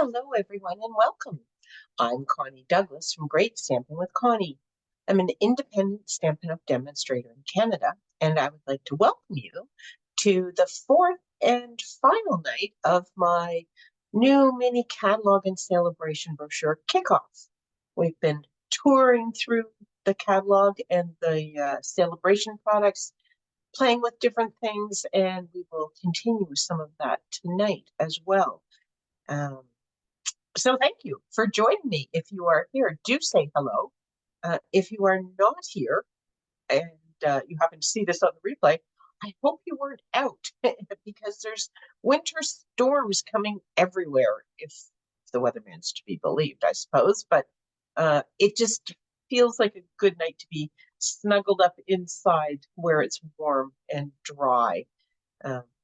Hello, everyone, and welcome. I'm Connie Douglas from Great Stampin' with Connie. I'm an independent Stampin' Up! Demonstrator in Canada, and I would like to welcome you to the fourth and final night of my new Mini Catalog and Sale-a-Bration brochure kickoff. We've been touring through the catalog and the Sale-a-Bration products, playing with different things, and we will continue with some of that tonight as well. So thank you for joining me. If you are here, do say hello. If you are not here and you happen to see this on the replay, I hope you weren't out because there's winter storms coming everywhere, if the weatherman's to be believed, I suppose. But it just feels like a good night to be snuggled up inside where it's warm and dry.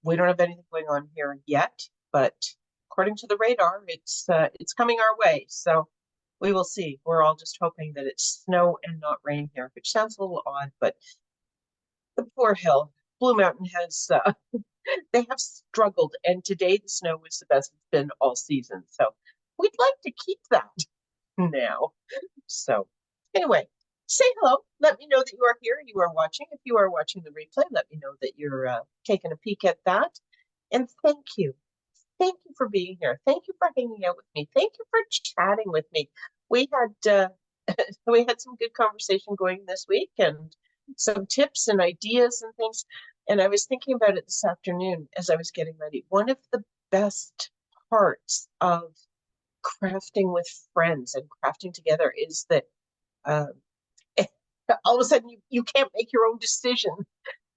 We don't have anything going on here yet, but according to the radar, it's coming our way. So we will see. We're all just hoping that it's snow and not rain here, which sounds a little odd, but the poor hill, Blue Mountain has they have struggled, and today the snow was the best it's been all season. So we'd like to keep that now. So anyway, say hello. Let me know that you are here, you are watching. If you are watching the replay, let me know that you're taking a peek at that. And thank you. Thank you for being here. Thank you for hanging out with me. Thank you for chatting with me. We had we had some good conversation going this week and some tips and ideas and things. And I was thinking about it this afternoon as I was getting ready. One of the best parts of crafting with friends and crafting together is that all of a sudden you can't make your own decision.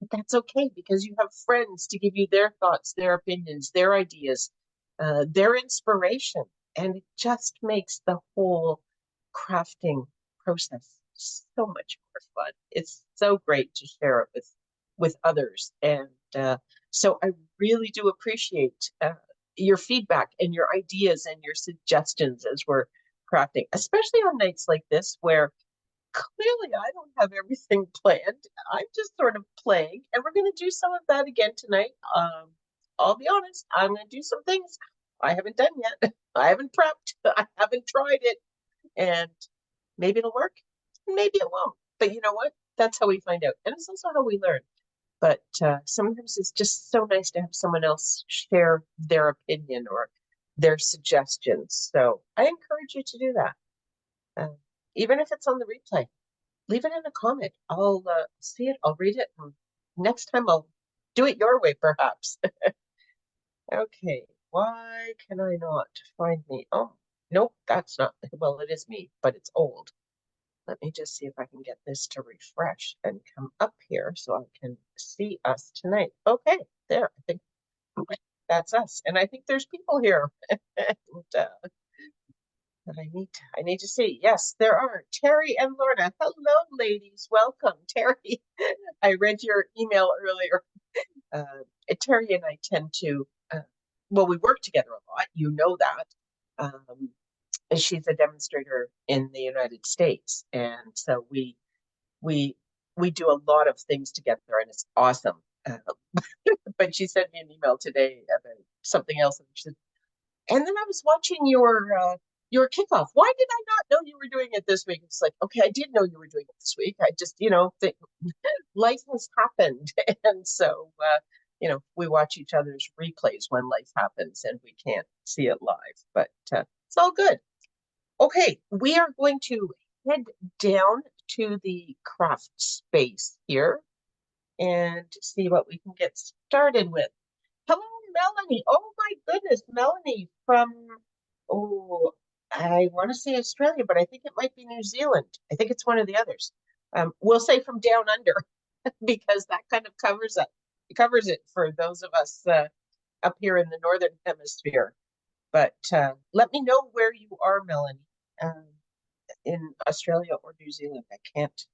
But that's okay because you have friends to give you their thoughts, their opinions, their ideas, their inspiration. And it just makes the whole crafting process so much more fun. It's so great to share it with others. And so I really do appreciate your feedback and your ideas and your suggestions as we're crafting, especially on nights like this where clearly I don't have everything planned. I'm just sort of playing, and we're going to do some of that again tonight. I'll be honest, I'm going to do some things I haven't done yet. I haven't prepped. I haven't tried it, and maybe it'll work, maybe it won't. But you know what? That's how we find out, and it's also how we learn. But sometimes it's just so nice to have someone else share their opinion or their suggestions. So I encourage you to do that. Even if it's on the replay, leave it in a comment. I'll see it, I'll read it, and next time I'll do it your way, perhaps. Okay, why can I not find me? Oh, nope, that's not, well, it is me, but it's old. Let me just see if I can get this to refresh and come up here so I can see us tonight. Okay, there, I think that's us. And I think there's people here. And, I need to see. Yes, there are. Terry and Lorna. Hello, ladies. Welcome, Terry. I read your email earlier. Terry and I tend to, well, we work together a lot. You know that. She's a demonstrator in the United States, and so we do a lot of things together, and it's awesome. But she sent me an email today about something else, and she said, and then I was watching your kickoff. Why did I not know you were doing it this week? It's like, okay, I did know you were doing it this week. I just, think life has happened. And so, we watch each other's replays when life happens and we can't see it live, but it's all good. Okay, we are going to head down to the craft space here and see what we can get started with. Hello, Melanie. Oh my goodness, Melanie from, I want to say Australia, but I think it might be New Zealand. I think it's one of the others. We'll say from down under because that kind of covers it. It covers it for those of us up here in the Northern Hemisphere. But let me know where you are, Melanie, in Australia or New Zealand. I can't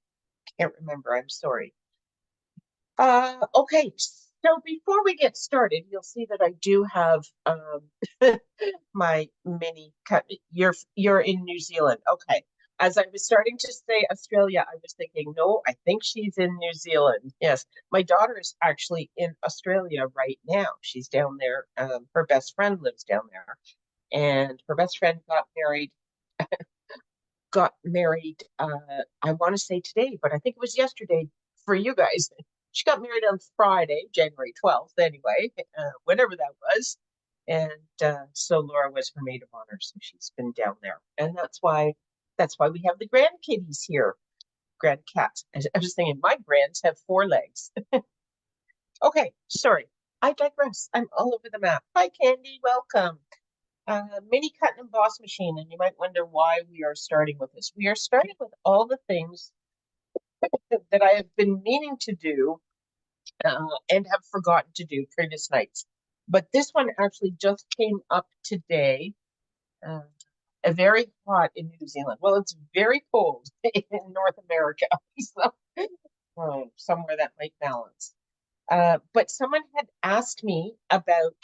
remember. I'm sorry. Okay, so before we get started, you'll see that I do have my mini cut. You're in New Zealand. Okay. As I was starting to say Australia, I was thinking, no, I think she's in New Zealand. Yes, my daughter is actually in Australia right now. She's down there. Her best friend lives down there. and her best friend got married, I want to say today, but I think it was yesterday for you guys. She got married on Friday, January 12th, anyway, whenever that was. And so Laura was her maid of honor, so she's been down there. And that's why we have the grandkitties here, grand cats. I was thinking my grands have 4 legs. Okay, sorry. I digress. I'm all over the map. Hi, Candy. Welcome. Mini cut and emboss machine, and you might wonder why we are starting with this. We are starting with all the things that I have been meaning to do and have forgotten to do previous nights. But this one actually just came up today. Uh, very hot in New Zealand. Well, it's very cold in North America, so somewhere that might balance. But someone had asked me about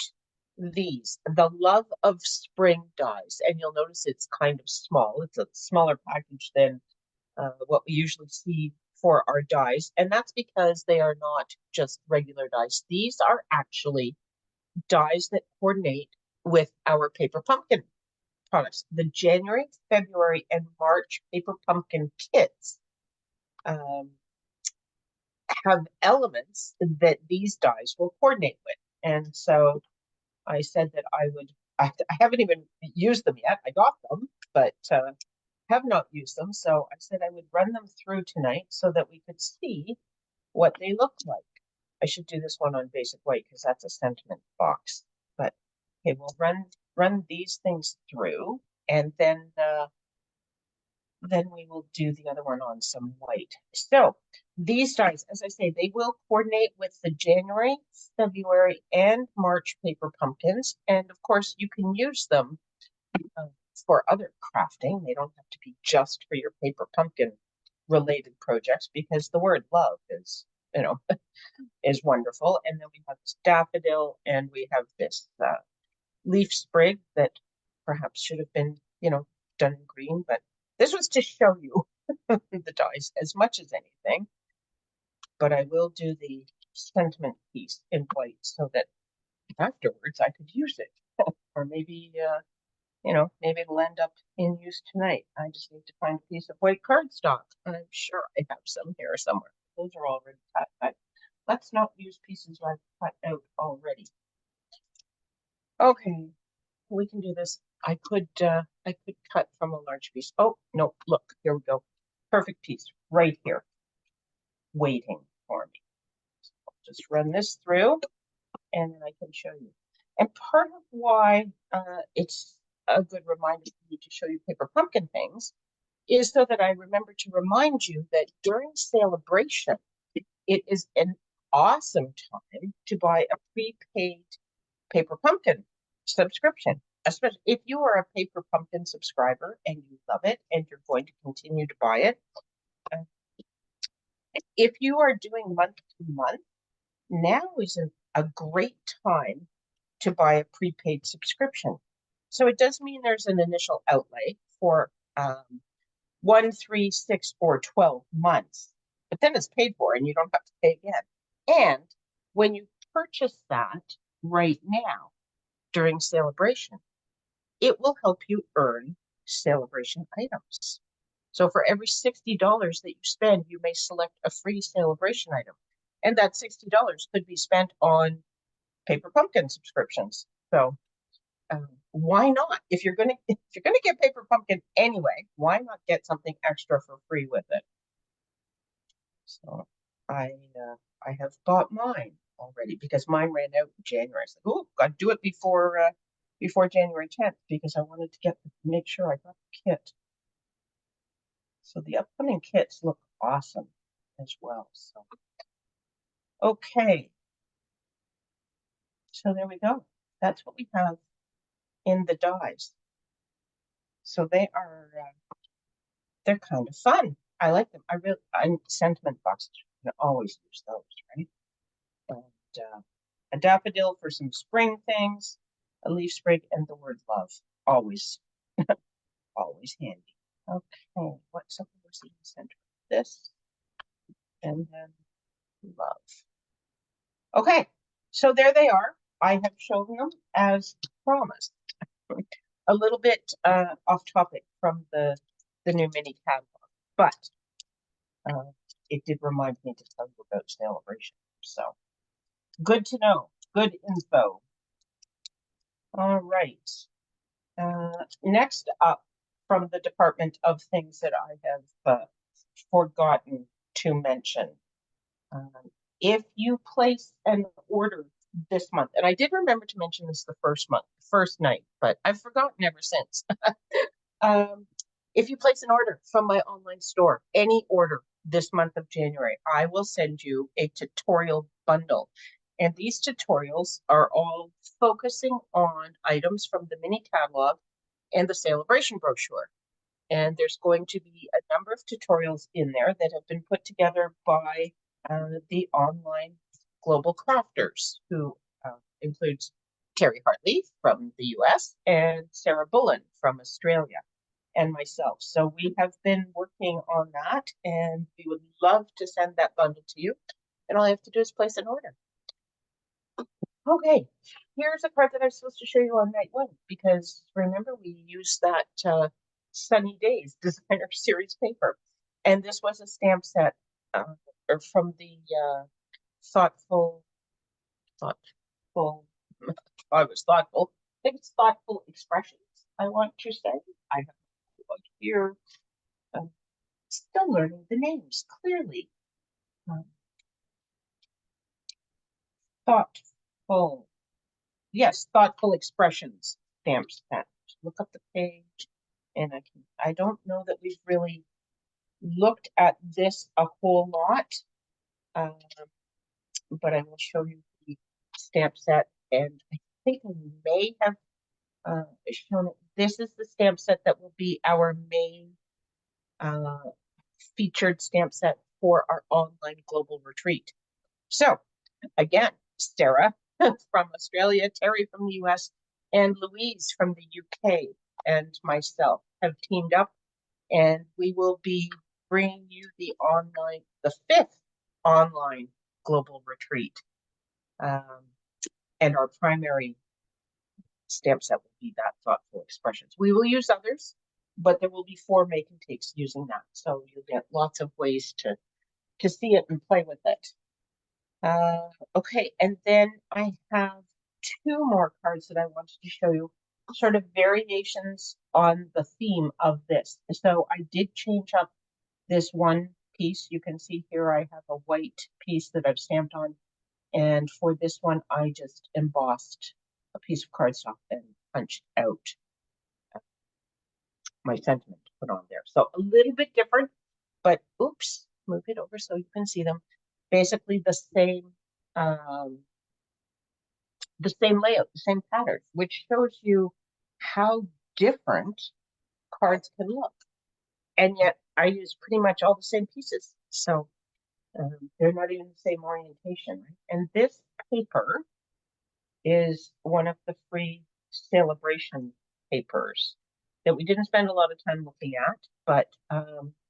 the Love of Spring dies, and you'll notice it's kind of small. It's a smaller package than what we usually see for our dies, and that's because they are not just regular dies. These are actually dies that coordinate with our paper pumpkin products. The January, February, and March paper pumpkin kits have elements that these dies will coordinate with. And so I said that I haven't even used them yet. I got them, but have not used them. So I said I would run them through tonight so that we could see what they looked like. I should do this one on basic white because that's a sentiment box. But okay, we'll run these things through, and then we will do the other one on some white. So these dies, as I say, they will coordinate with the January, February, and March paper pumpkins. And of course, you can use them for other crafting. They don't have to be just for your paper pumpkin related projects, because the word love is, is wonderful. And then we have this daffodil, and we have this leaf sprig that perhaps should have been, done in green, but this was to show you the dies as much as anything. But I will do the sentiment piece in white so that afterwards I could use it. Or maybe, maybe it'll end up in use tonight. I just need to find a piece of white cardstock. I'm sure I have some here somewhere. Those are already cut. But let's not use pieces I've cut out already. Okay, we can do this. I could cut from a large piece. Oh, no, look, here we go. Perfect piece right here, waiting for me. So I'll just run this through, and then I can show you. And part of why it's a good reminder for me to show you paper pumpkin things is so that I remember to remind you that during Sale-a-Bration, it is an awesome time to buy a prepaid paper pumpkin subscription, especially if you are a paper pumpkin subscriber and you love it and you're going to continue to buy it. If you are doing month to month, now is a great time to buy a prepaid subscription. So it does mean there's an initial outlay for 1, 3, 6, or 12 months, but then it's paid for and you don't have to pay again. And when you purchase that right now during Sale-a-Bration, it will help you earn Sale-a-Bration items. So for every $60 that you spend, you may select a free Sale-a-Bration item. And that $60 could be spent on paper pumpkin subscriptions. So why not? If you're gonna get paper pumpkin anyway, why not get something extra for free with it? So I have bought mine already because mine ran out in January. I said, "Oh, got to do it before January 10th because I wanted to make sure I got the kit." So the upcoming kits look awesome as well. So okay, so there we go. That's what we have in the dies. So they're kind of fun. I like them. I'm sentiment boxes. You can always use those, right? And a daffodil for some spring things, a leaf sprig, and the word love. Always, always handy. Okay, what's up in the center? This, and then love. Okay, so there they are. I have shown them as promised. a little bit off topic from the new mini catalog, but it did remind me to tell you about Sale-a-Bration. So good to know. Good info. All right. Next up from the Department of Things that I have forgotten to mention. If you place an order this month, and I did remember to mention this the first night, but I've forgotten ever since. If you place an order from my online store, any order this month of January, I will send you a tutorial bundle. And these tutorials are all focusing on items from the mini catalog and the Sale-a-Bration brochure. And there's going to be a number of tutorials in there that have been put together by the online global crafters, who includes Terry Hartley from the US and Sarah Bullen from Australia, and myself. So we have been working on that, and we would love to send that bundle to you. And all you have to do is place an order. Okay, here's a card that I was supposed to show you on night one, because remember we used that Sunny Days designer series paper. And this was a stamp set or from the thoughtful, I was thoughtful. I think it's Thoughtful Expressions, I want to say. I have one here. Still learning the names clearly. Thoughtful. Yes, Thoughtful Expressions stamp set. Look up the page, and I don't know that we've really looked at this a whole lot, but I will show you the stamp set, and I think I may have shown it. This is the stamp set that will be our main featured stamp set for our online global retreat. So again, Sarah from Australia, Terry from the US, and Louise from the UK, and myself have teamed up, and we will be bringing you the 5th online global retreat. And our primary stamp set will be that Thoughtful Expressions. We will use others, but there will be 4 make and takes using that. So you'll get lots of ways to see it and play with it. Okay, and then I have 2 more cards that I wanted to show you, sort of variations on the theme of this. So I did change up this one piece. You can see here I have a white piece that I've stamped on, and for this one I just embossed a piece of cardstock and punched out my sentiment to put on there. So a little bit different, but oops, move it over so you can see them. Basically the same layout, the same pattern, which shows you how different cards can look. And yet I use pretty much all the same pieces. So they're not even the same orientation. Right? And this paper is one of the free Sale-a-Bration papers that we didn't spend a lot of time looking at, but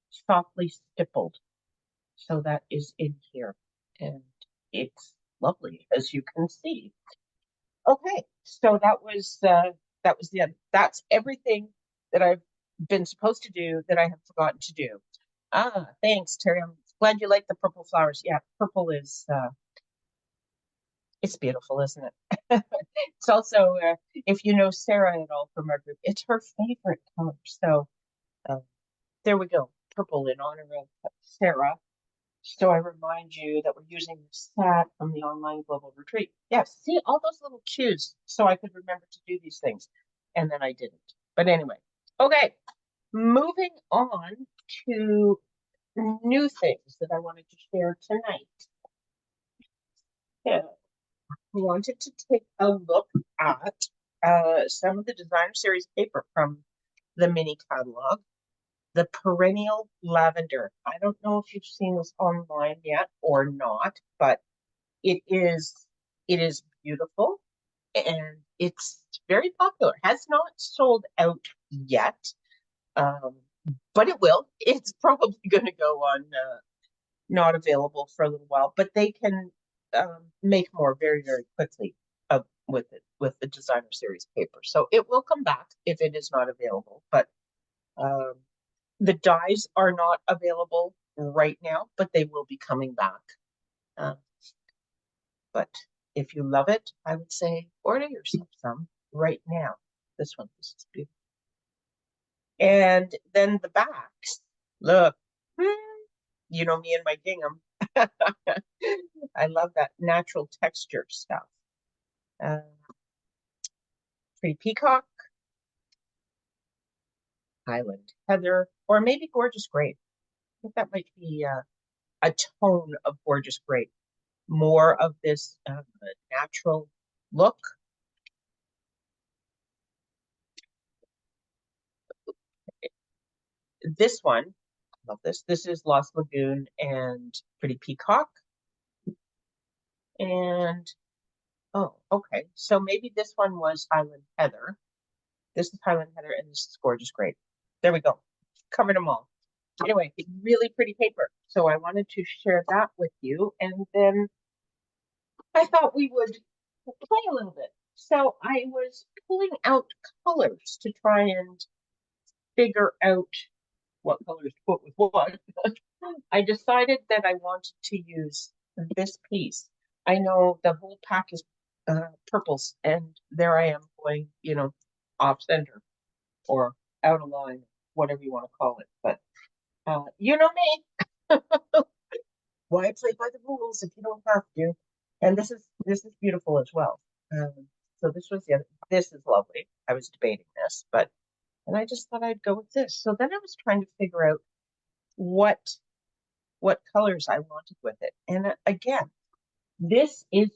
softly stippled. So that is in here, and it's lovely, as you can see. Okay, so that's everything that I've been supposed to do that I have forgotten to do. Thanks, Terry. I'm glad you like the purple flowers. Yeah, purple is it's beautiful, isn't it? It's also, if you know Sarah at all from our group, it's her favorite color. So there we go, purple in honor of Sarah. So I remind you that we're using the stat from the online global retreat. Yes, see all those little cues so I could remember to do these things. And then I didn't. But anyway, okay, moving on to new things that I wanted to share tonight. Yeah. I wanted to take a look at some of the designer series paper from the mini catalog. The Perennial Lavender. I don't know if you've seen this online yet or not, but it is beautiful and it's very popular. Has not sold out yet, but it will. It's probably going to go on not available for a little while, but they can make more very, very quickly of with the designer series paper. So it will come back if it is not available, but the dies are not available right now, but they will be coming back. But if you love it, I would say order yourself some right now. This is beautiful. And then the backs, look, you know me and my gingham. I love that natural texture stuff. Pretty Peacock, Highland Heather, or maybe Gorgeous Grape. I think that might be a tone of Gorgeous Grape. More of this natural look. This one, I love this. This is Lost Lagoon and Pretty Peacock. And, oh, okay. So maybe this one was Highland Heather. This is Highland Heather, and this is Gorgeous Grape. There we go. Covered them all. Anyway, really pretty paper. So I wanted to share that with you. And then I thought we would play a little bit. So I was pulling out colors to try and figure out what colors to put with what. I decided that I wanted to use this piece. I know the whole pack is purples, and there I am going, you know, off center or out of line, whatever you want to call it. But you know me. Why play by the rules if you don't have to? And this is beautiful as well. So this was the other. This is lovely. I was debating this, but and I just thought I'd go with this. So then I was trying to figure out what colors I wanted with it. And again, this is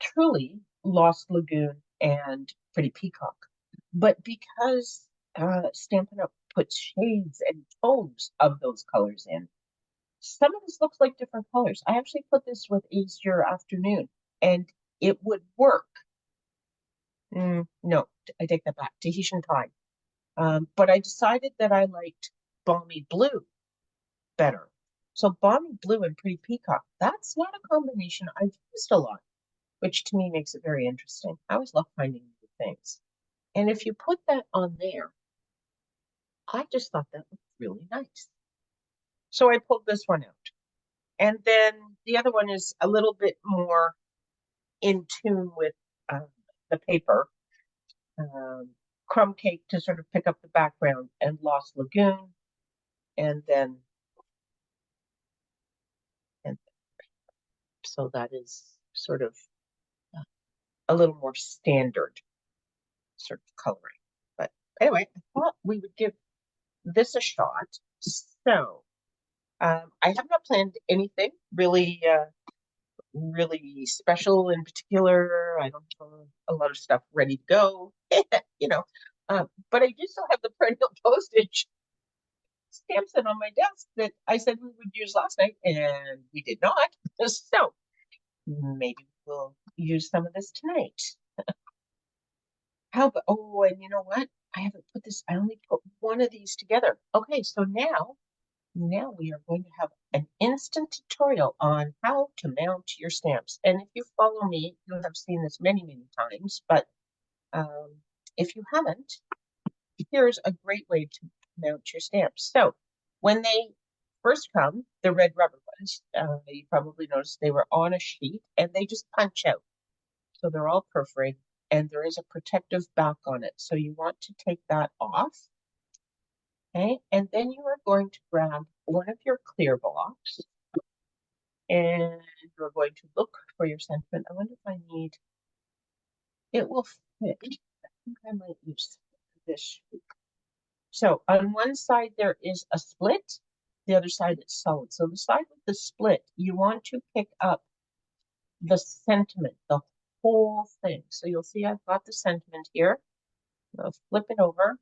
truly Lost Lagoon and Pretty Peacock. But because Stampin' Up! Puts shades and tones of those colors in, some of this looks like different colors. I actually put this with Easier Afternoon, and it would work. No, I take that back. Tahitian Time. But I decided that I liked Balmy Blue better. So Balmy Blue and Pretty Peacock, that's not a combination I've used a lot, which to me makes it very interesting. I always love finding new things. And if you put that on there, I just thought that looked really nice. So I pulled this one out. And then the other one is a little bit more in tune with the paper. Crumb Cake to sort of pick up the background, and Lost Lagoon. And then, so that is sort of a little more standard sort of coloring. But anyway, I thought we would give this a shot. So I have not planned anything really really special in particular. I don't have a lot of stuff ready to go, you know. But I do still have the perennial postage stamps on my desk that I said we would use last night, and we did not. So maybe we'll use some of this tonight. How about, oh, and you know what? I haven't put this, I only put one of these together. Okay, so now we are going to have an instant tutorial on how to mount your stamps. And if you follow me, you have seen this many, many times, but if you haven't, here's a great way to mount your stamps. So when they first come, the red rubber ones, you probably noticed they were on a sheet and they just punch out. So they're all perforated, and there is a protective back on it. So you want to take that off. Okay, and then you are going to grab one of your clear blocks, and you're going to look for your sentiment. I wonder if I need, it will fit. I think I might use this. So on one side there is a split, the other side is solid. So the side with the split, you want to pick up the sentiment, the whole thing. So you'll see I've got the sentiment here. I'll flip it over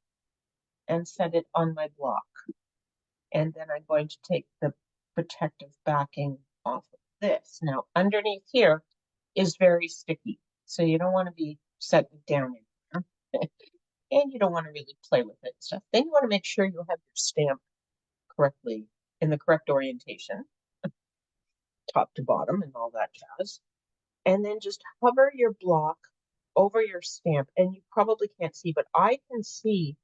and set it on my block. And then I'm going to take the protective backing off of this. Now, underneath here is very sticky, so you don't want to be setting it down in there. And you don't want to really play with it and stuff. Then you want to make sure you have your stamp correctly in the correct orientation, top to bottom and all that jazz. And then just hover your block over your stamp, and you probably can't see, but I can see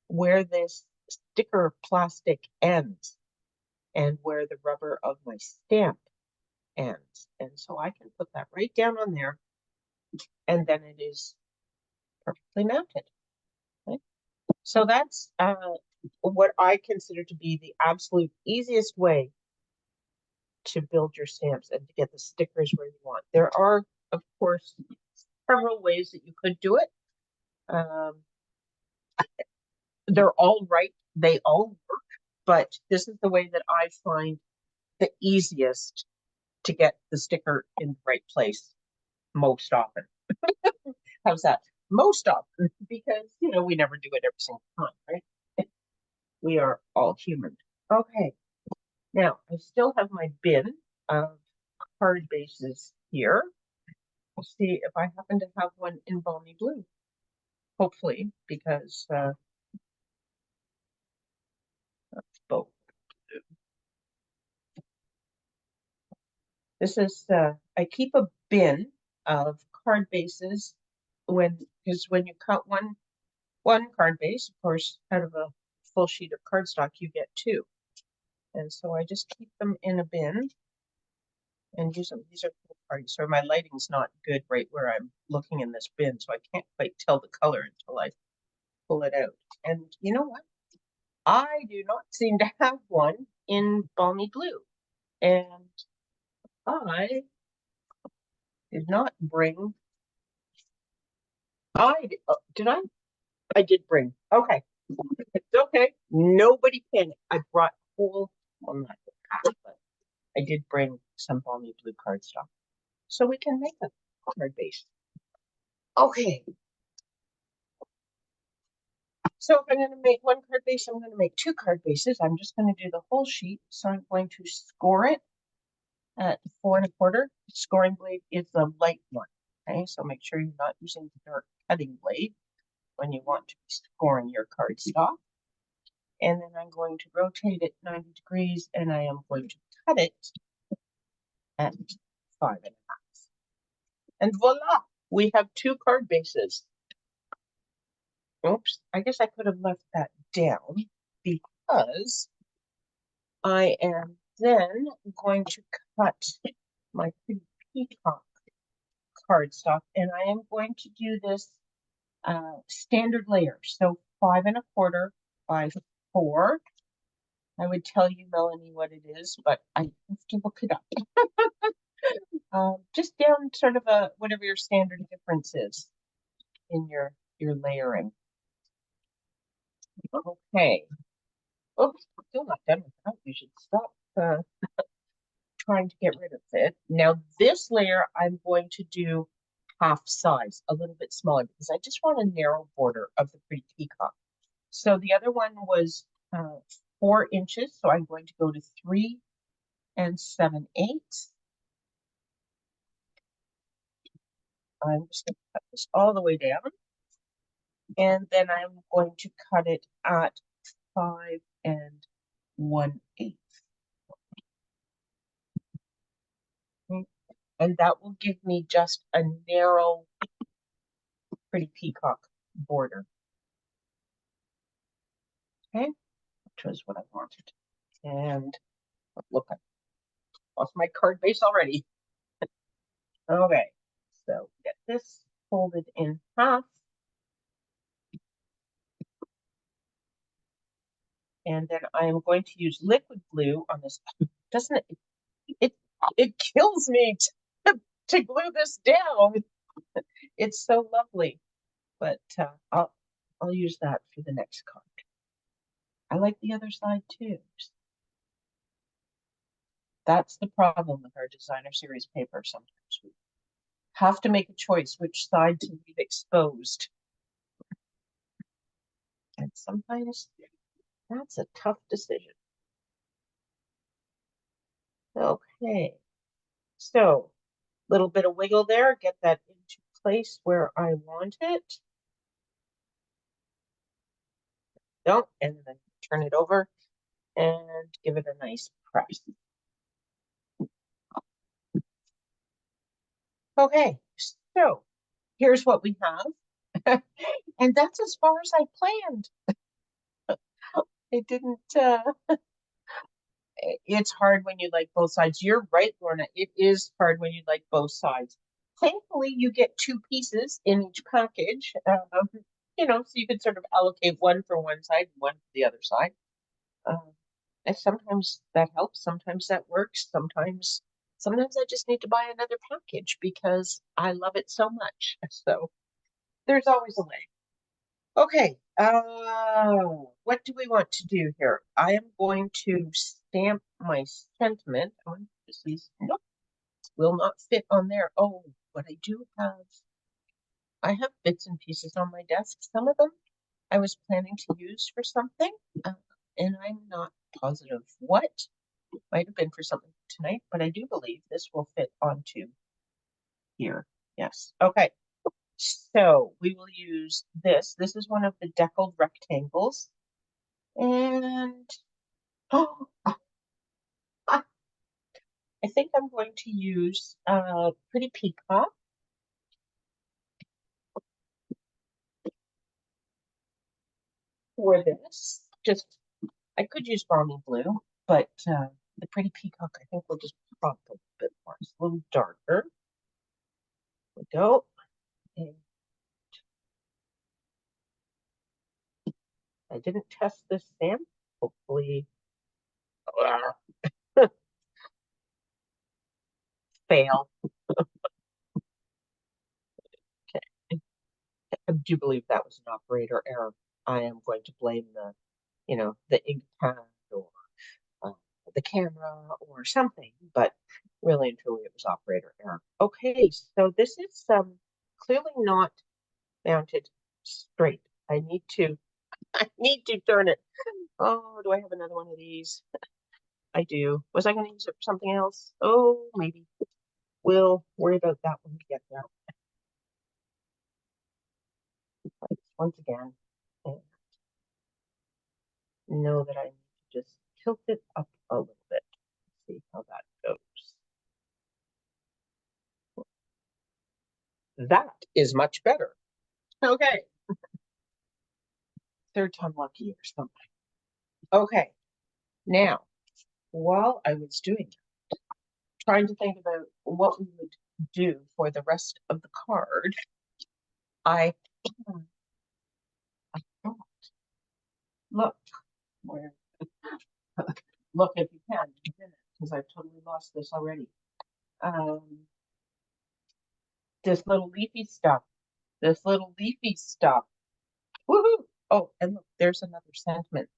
where this sticker plastic ends and where the rubber of my stamp ends. And so I can put that right down on there, and then it is perfectly mounted. Okay? So that's what I consider to be the absolute easiest way to build your stamps and to get the stickers where you want. There are, of course, several ways that you could do it. They're all right. They all work, but this is the way that I find the easiest to get the sticker in the right place most often. How's that? Most often, because, we never do it every single time, right? We are all human. Okay. Now, I still have my bin of card bases here. We'll see if I happen to have one in balmy blue. Hopefully, because that's both. This is, I keep a bin of card bases because when you cut one card base, of course, out of a full sheet of cardstock, you get two. And so I just keep them in a bin and use them. These are cool cards. So my lighting's not good right where I'm looking in this bin, so I can't quite tell the color until I pull it out. And you know what? I do not seem to have one in balmy blue. And I did not bring. Did I? I did bring. Okay. It's okay. Nobody panic. I brought well, not half, but I did bring some balmy blue cardstock. So we can make a card base. Okay. So if I'm going to make one card base, I'm going to make two card bases. I'm just going to do the whole sheet. So I'm going to score it at 4 1/4. Scoring blade is the light one. Okay, so make sure you're not using the dark cutting blade when you want to be scoring your cardstock. And then I'm going to rotate it 90 degrees, and I am going to cut it at 5 1/2. And voila, we have two card bases. Oops, I guess I could have left that down because I am then going to cut my pretty peacock cardstock, and I am going to do this standard layer. So 5 1/4 by 4. I would tell you, Melanie, what it is, but I have to look it up. Just down sort of whatever your standard difference is in your layering. Okay. Oops, still not done with that. You should stop trying to get rid of it. Now this layer I'm going to do half size, a little bit smaller, because I just want a narrow border of the pretty peacock. So the other one was 4 inches, so I'm going to go to 3 7/8. I'm just going to cut this all the way down. And then I'm going to cut it at 5 1/8. Okay. And that will give me just a narrow, pretty peacock border. Okay, which was what I wanted. And look, I lost my card base already. Okay, so get this folded in half. And then I am going to use liquid glue on this. Doesn't it kills me to glue this down. It's so lovely, but I'll use that for the next card. I like the other side too. That's the problem with our designer series paper. Sometimes we have to make a choice which side to leave exposed. And sometimes that's a tough decision. Okay, so a little bit of wiggle there, get that into place where I want it. No, and then turn it over and give it a nice press. Okay, so here's what we have. And that's as far as I planned. It didn't, it's hard when you like both sides. You're right, Lorna. It is hard when you like both sides. Thankfully, you get two pieces in each package, so you can sort of allocate one for one side and one for the other side. And sometimes that helps, sometimes that works, sometimes I just need to buy another package because I love it so much. So there's always a way. Okay, what do we want to do here? I am going to stamp my sentiment on these. Nope, will not fit on there. Oh, but I have bits and pieces on my desk. Some of them I was planning to use for something, and I'm not positive what. Might have been for something tonight, but I do believe this will fit onto here. Yes. Okay. So we will use this. This is one of the deckled rectangles. And oh, I think I'm going to use Pretty Peacock for this. I could use Balmy Blue, but the Pretty Peacock I think will just pop a bit more. It's a little darker. There we go. And I didn't test this stamp. Hopefully, fail. Okay. I do believe that was an operator error. I am going to blame the ink pad or uh, the camera or something, but really and truly it was operator error. Okay, so this is clearly not mounted straight. I need to turn it. Oh, do I have another one of these? I do. Was I going to use it for something else? Oh, maybe. We'll worry about that when we get there. Once again, and know that I need to just tilt it up a little bit. See how that goes. That is much better. Okay. Third time lucky or something. Okay. Now, while I was doing that, trying to think about what we would do for the rest of the card, I thought, look, where, look if you can, because I've totally lost this already. This little leafy stuff. This little leafy stuff. Woohoo! Oh, and look, there's another sentiment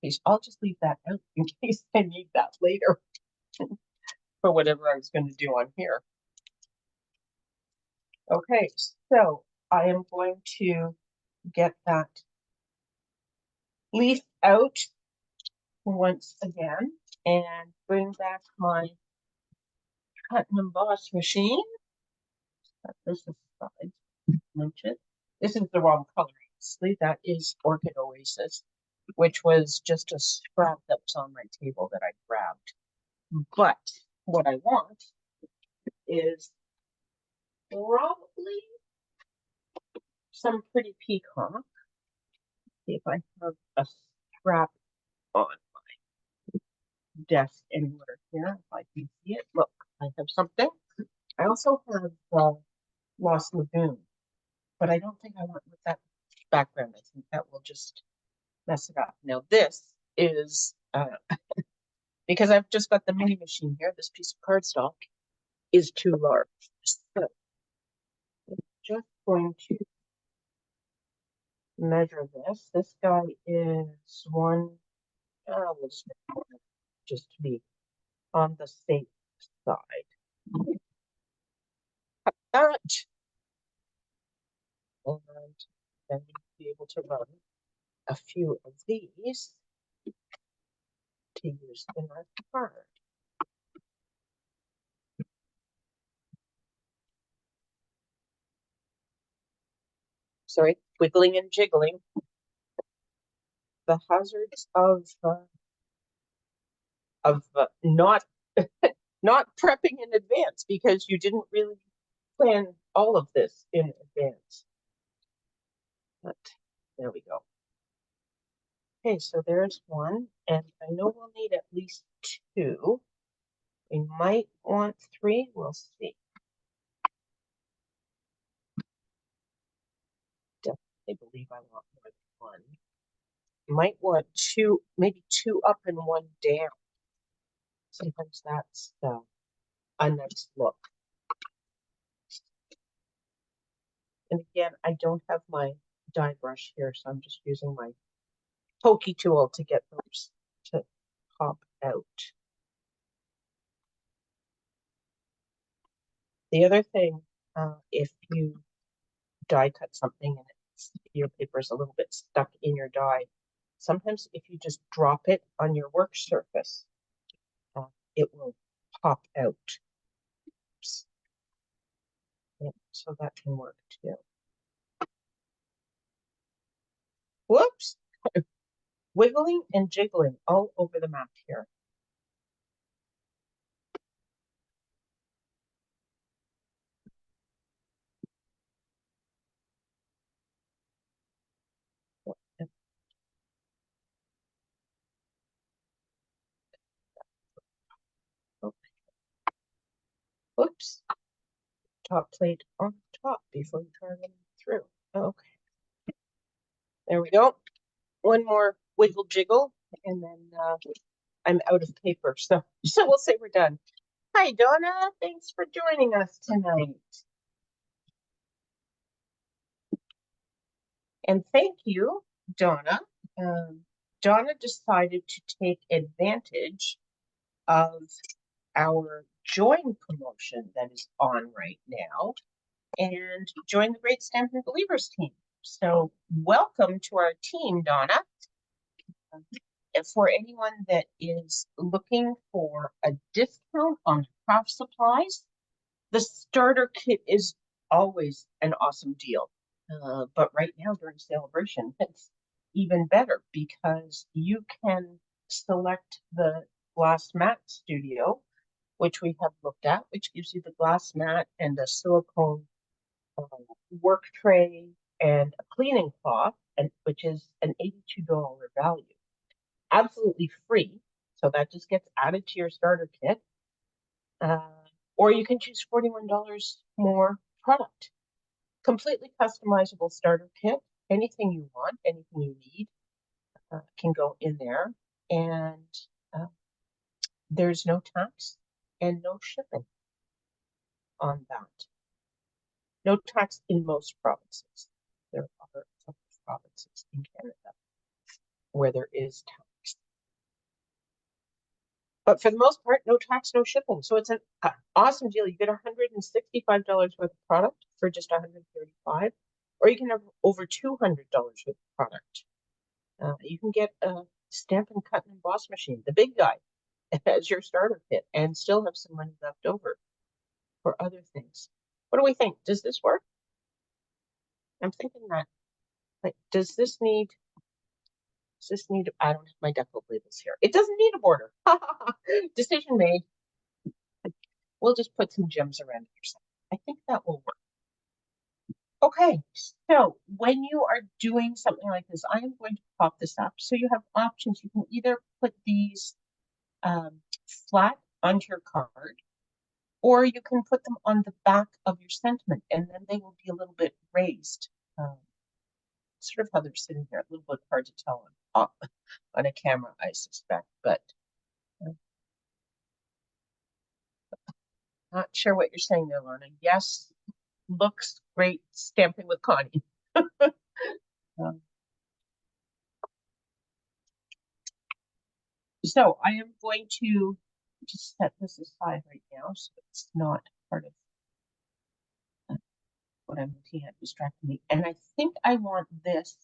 piece. I'll just leave that out in case I need that later for whatever I was going to do on here. Okay, so I am going to get that leaf out once again and bring back my cut and emboss machine. This is aside. This is the wrong color, honestly. That is Orchid Oasis, which was just a scrap that was on my table that I grabbed. But what I want is probably some Pretty Peacock. See if I have a scrap on my desk anywhere here, if I can see it. Look, I have something. I also have Lost Lagoon, but I don't think I want with that background. I think that will just mess it up. Now this is, because I've just got the mini machine here, this piece of cardstock is too large. So I'm just going to measure this. This guy is we'll just to be on the safe side. Cut that. And then we'll be able to run a few of these to use in our card. Sorry, wiggling and jiggling. The hazards of not not prepping in advance because you didn't really plan all of this in advance. But there we go. Okay, so there's one, and I know we'll need at least two. We might want three, we'll see. Definitely believe I want more than one. Might want two, maybe two up and one down. Sometimes that's a nice look. And again, I don't have my die brush here, so I'm just using my pokey tool to get those to pop out. The other thing, if you die cut something and your paper is a little bit stuck in your die, sometimes if you just drop it on your work surface, it will pop out. Yeah, so that can work too. Whoops! Wiggling and jiggling all over the map here. Whoops. Top plate on top before you try running through. Okay. There we go. One more wiggle jiggle, and then I'm out of paper. So we'll say we're done. Hi, Donna. Thanks for joining us tonight. And thank you, Donna. Donna decided to take advantage of our join promotion that is on right now and join the Great Stampin' Believers team. So welcome to our team, Donna. And for anyone that is looking for a discount on craft supplies, the starter kit is always an awesome deal. But right now during Sale-a-Bration, it's even better because you can select the glass mat studio, which we have looked at, which gives you the glass mat and a silicone work tray and a cleaning cloth, and which is an $82 value. Absolutely free. So that just gets added to your starter kit. Or you can choose $41 more product. Completely customizable starter kit. Anything you want, anything you need can go in there. And there's no tax and no shipping on that. No tax in most provinces. There are other provinces in Canada where there is tax. But for the most part, no tax, no shipping. So it's an awesome deal. You get $165 worth of product for just $135, or you can have over $200 worth of product. You can get a Stampin' Cut and Emboss machine, the big guy, as your starter kit, and still have some money left over for other things. What do we think? Does this work? I'm thinking that. Like, does this need? I don't have my deco labels here. It doesn't need a border. Decision made. We'll just put some gems around it or something. I think that will work. Okay, so when you are doing something like this, I am going to pop this up. So you have options. You can either put these flat onto your card, or you can put them on the back of your sentiment, and then they will be a little bit raised. Sort of how they're sitting here, a little bit hard to tell on a camera, I suspect, but not sure what you're saying there, Lorna. Yes, looks great stamping with Connie. So I am going to just set this aside right now so it's not part of what I'm looking at distracting me. And I think I want this.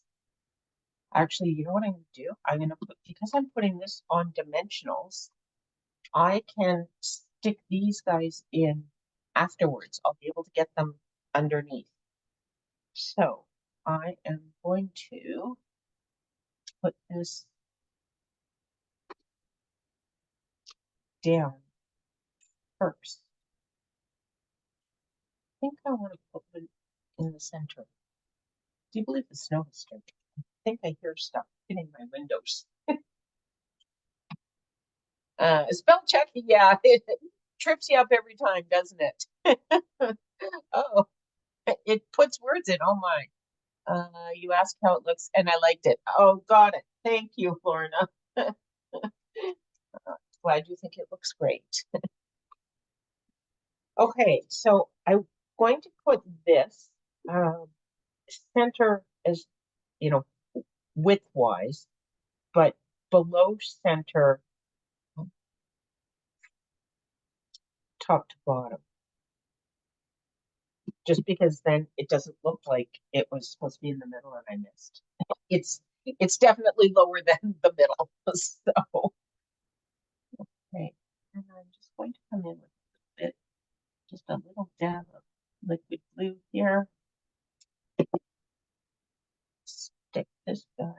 Actually, you know what I'm going to do? I'm going to put, because I'm putting this on dimensionals, I can stick these guys in afterwards. I'll be able to get them underneath. So I am going to put this down first. think I want to put one in the center. Do you believe the snow has started? I think I hear stuff hitting my windows. Spell checking, yeah, it trips you up every time, doesn't it? Oh, it puts words in. Oh my. You asked how it looks, and I liked it. Oh, got it. Thank you, Lorna. Glad you think it looks great. Okay, so I'm going to put this center as, you know, width-wise, but below center, top to bottom. Just because then it doesn't look like it was supposed to be in the middle and I missed. It's definitely lower than the middle. So, okay. And I'm just going to come in with a bit, just a little dab of liquid glue here. Stick this guy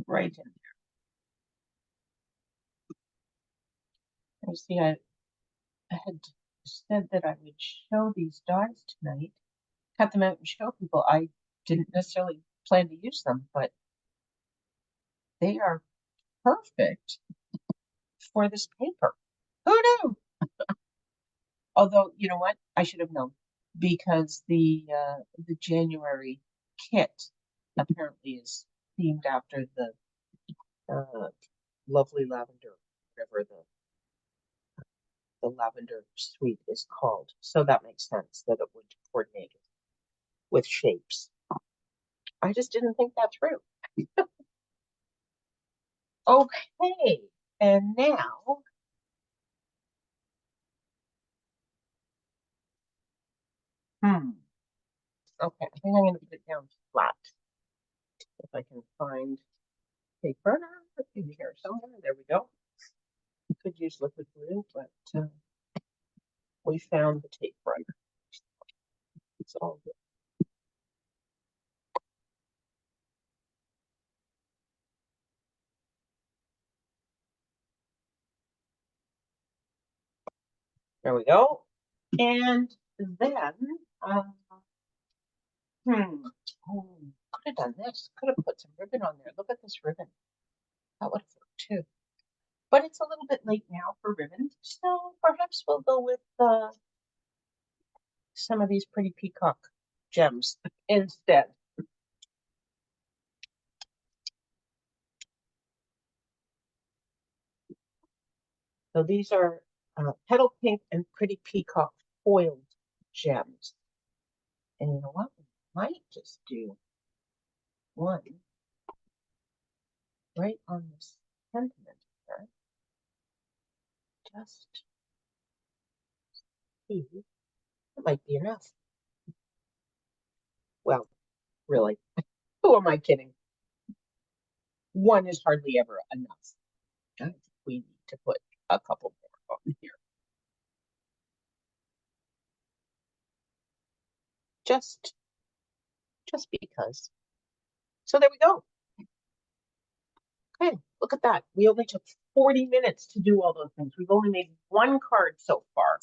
right in there. You see, I had said that I would show these dies tonight, cut them out and show people. I didn't necessarily plan to use them, but they are perfect for this paper. Who knew? Although, you know what? I should have known because the January kit apparently is themed after the lovely lavender, whatever the lavender suite is called. So that makes sense that it would coordinate with shapes. I just didn't think that through. Okay, and now okay, I think I'm going to put it down flat if I can find paper in here somewhere. There we go. Could use liquid glue, but we found the tape writer. It's all good. There we go. And then, oh, could have done this. Could have put some ribbon on there. Look at this ribbon. That would have worked too. But it's a little bit late now for ribbon, so perhaps we'll go with some of these pretty peacock gems instead. So these are petal pink and pretty peacock foiled gems. And you know what? We might just do one right on this sentiment here. Just see. It might be enough. Well, really, who am I kidding? One is hardly ever enough. I think we need to put a couple more on here. Just because. So there we go. Okay, look at that. We only took 40 minutes to do all those things. We've only made one card so far.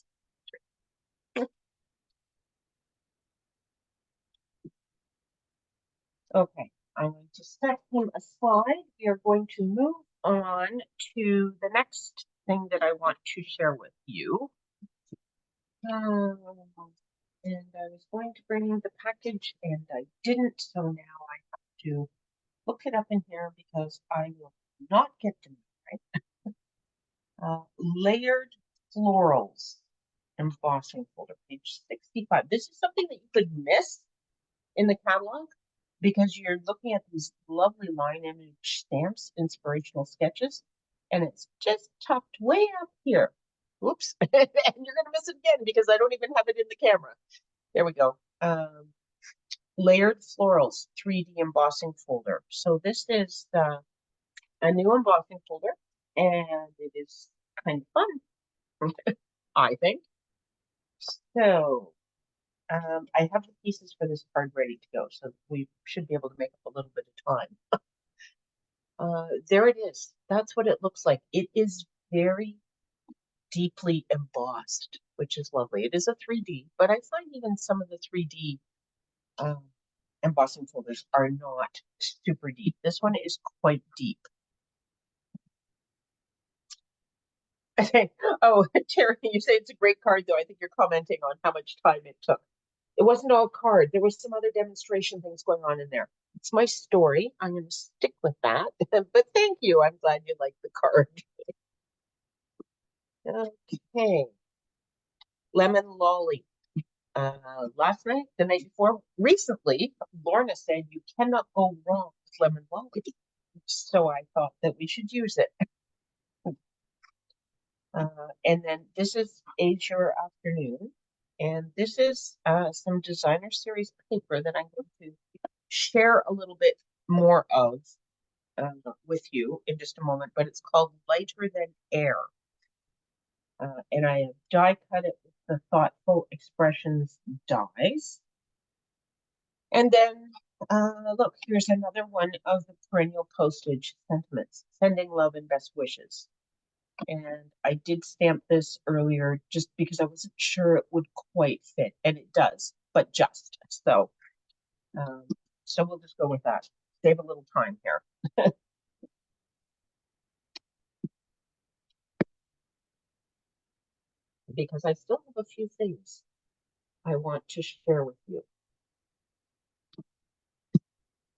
Okay, I'm going to set him aside. We are going to move on to the next thing that I want to share with you. And I was going to bring the package and I didn't, so now I have to look it up in here because I will not get to it, right? Layered Florals embossing folder, page 65. This is something that you could miss in the catalog because you're looking at these lovely line image stamps, inspirational sketches, and it's just tucked way up here. Whoops. And you're going to miss it again because I don't even have it in the camera. There we go. Layered Florals 3D embossing folder. So this is a new embossing folder, and it is kind of fun, I think. So I have the pieces for this card ready to go, so we should be able to make up a little bit of time. There it is. That's what it looks like. It is very deeply embossed, which is lovely. It is a 3D, but I find even some of the 3D embossing folders are not super deep. This one is quite deep. Oh, Terry, you say it's a great card, though. I think you're commenting on how much time it took. It wasn't all card. There was some other demonstration things going on in there. It's my story. I'm going to stick with that. But thank you. I'm glad you like the card. Okay. Lemon Lolly. Last night, the night before, recently, Lorna said you cannot go wrong with lemon lolly. So I thought that we should use it. And then this is Age Your Afternoon. And this is some designer series paper that I'm going to share a little bit more of with you in just a moment, but it's called Lighter Than Air. And I have die cut it with the Thoughtful Expressions dies. And then, look, here's another one of the perennial postage sentiments, sending love and best wishes. And I did stamp this earlier just because I wasn't sure it would quite fit, and it does, but just. So we'll just go with that. Save a little time here. Because I still have a few things I want to share with you.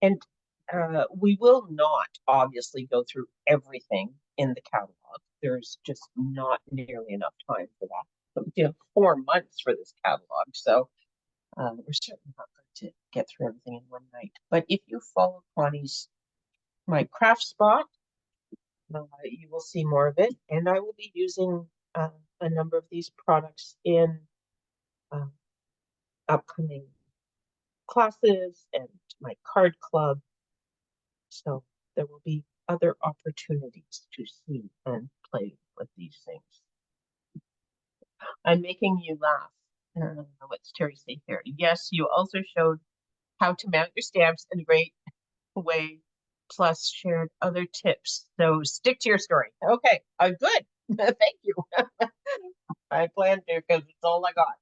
And we will not obviously go through everything in the catalog. There's just not nearly enough time for that. But we have 4 months for this catalog, so we're certainly not going to get through everything in one night. But if you follow Connie's My Craft Spot, you will see more of it. And I will be using a number of these products in upcoming classes and my card club. So there will be other opportunities to see and play with these things. I'm making you laugh. What's Terry say here? Yes, you also showed how to mount your stamps in a great way, plus shared other tips. So stick to your story. Okay, good. Thank you. I plan to because it's all I got.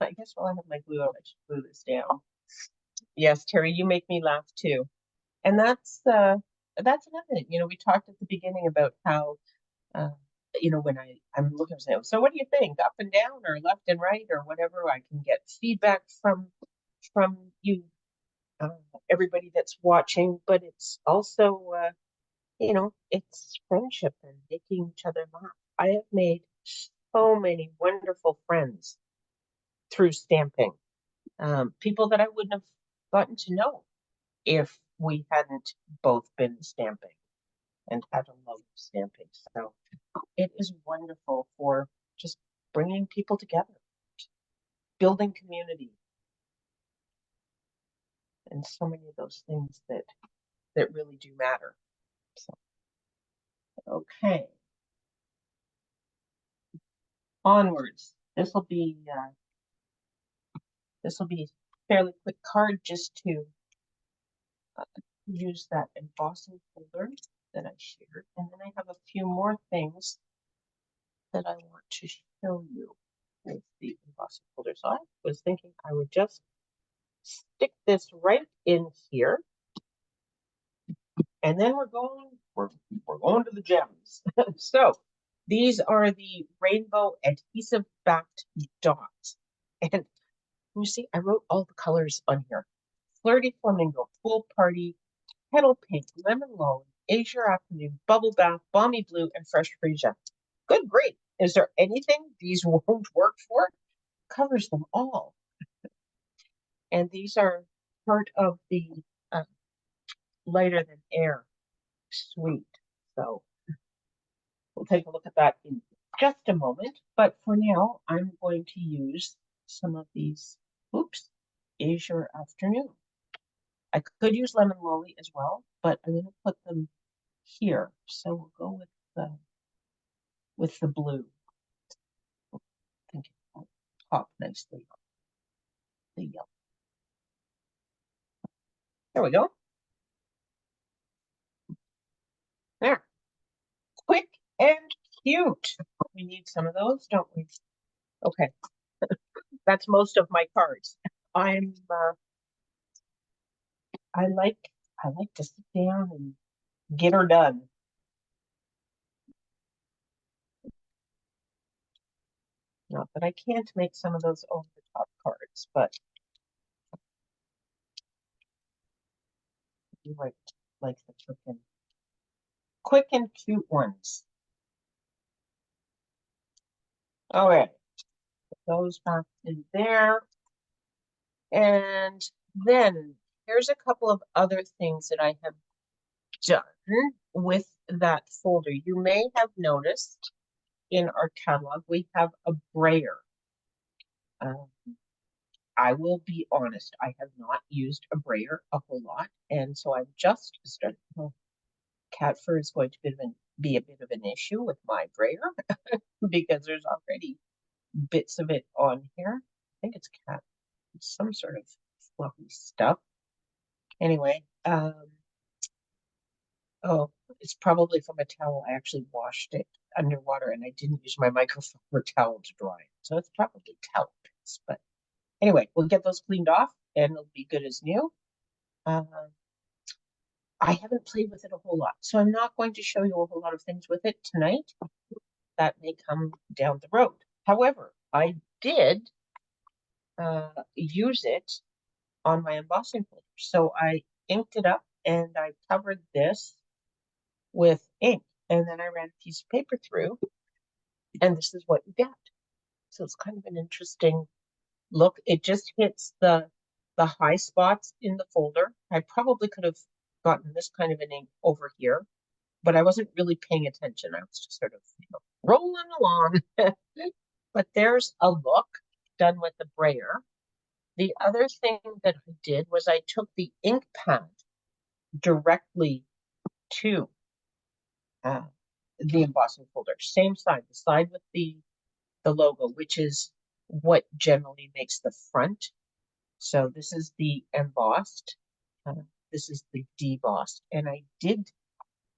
I guess while I have my glue, I should glue this down. Yes, Terry, you make me laugh too. And that's another thing. We talked at the beginning about how when I'm looking at it, so what do you think? Up and down or left and right or whatever? I can get feedback from you, everybody that's watching, but it's also it's friendship and making each other laugh. I have made so many wonderful friends through stamping. People that I wouldn't have gotten to know if we hadn't both been stamping and had a love of stamping. So it is wonderful for just bringing people together, building community, and so many of those things that really do matter. So, okay, onwards. This will be fairly quick card just to use that embossing folder that I shared, and then I have a few more things that I want to show you with the embossing folder. So I was thinking I would just stick this right in here, and then we're going to the gems. So these are the rainbow adhesive backed dots, and you see I wrote all the colors on here: Flirty Flamingo, Pool Party, Petal Pink, Lemon Lolly, Asia Afternoon, Bubble Bath, Balmy Blue, and Fresh Freesia. Good grief. Is there anything these won't work for? Covers them all. And these are part of the Lighter Than Air suite. So we'll take a look at that in just a moment. But for now, I'm going to use some of these, Asia Afternoon. I could use Lemon Lolly as well, but I'm going to put them here. So we'll go with the blue. I think it will pop nicely on the yellow. There we go. There. Quick and cute. We need some of those, don't we? Okay, that's most of my cards. I'm I like to sit down and get her done. Not that I can't make some of those over the top cards, but you like the quick and cute ones. All right, put those back in there. And then here's a couple of other things that I have done with that folder. You may have noticed in our catalog, we have a brayer. I will be honest, I have not used a brayer a whole lot, and so I'm just starting. Well, cat fur is going to be a bit of an issue with my brayer because there's already bits of it on here. I think it's cat, some sort of fluffy stuff. Anyway, oh, it's probably from a towel. I actually washed it underwater and I didn't use my microfiber towel to dry it. So it's probably towel bits. But anyway, we'll get those cleaned off and it'll be good as new. I haven't played with it a whole lot, so I'm not going to show you a whole lot of things with it tonight. That may come down the road. However, I did use it on my embossing folder. So I inked it up and I covered this with ink. And then I ran a piece of paper through, and this is what you get. So it's kind of an interesting look. It just hits the high spots in the folder. I probably could have gotten this kind of an ink over here, but I wasn't really paying attention. I was just sort of, rolling along. But there's a look done with the brayer. The other thing that I did was I took the ink pad directly to the embossing folder. Same side, the side with the logo, which is what generally makes the front. So this is the embossed, this is the debossed, and I did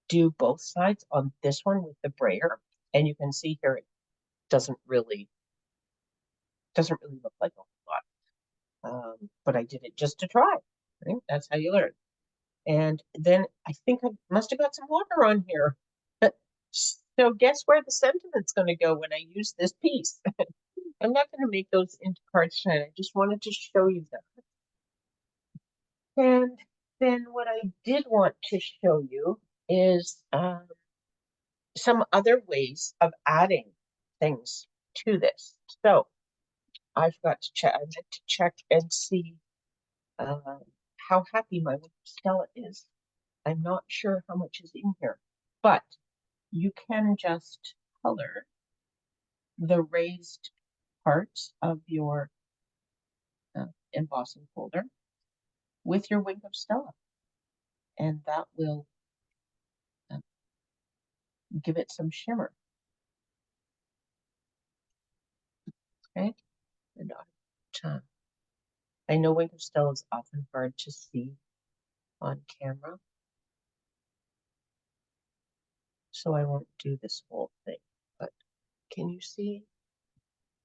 do both sides on this one with the brayer, and you can see here it doesn't really look like a whole lot, but I did it just to try. Right? That's how you learn. And then I think I must have got some water on here. So guess where the sentiment's going to go when I use this piece? I'm not going to make those into cards tonight. I just wanted to show you that. And then what I did want to show you is some other ways of adding things to this. So I forgot to check. I meant to check and see how happy my Stella is. I'm not sure how much is in here, but you can just color the raised parts of your embossing folder with your wing of Stella, and that will give it some shimmer. Okay, and I know wing of Stella is often hard to see on camera, so I won't do this whole thing, but can you see?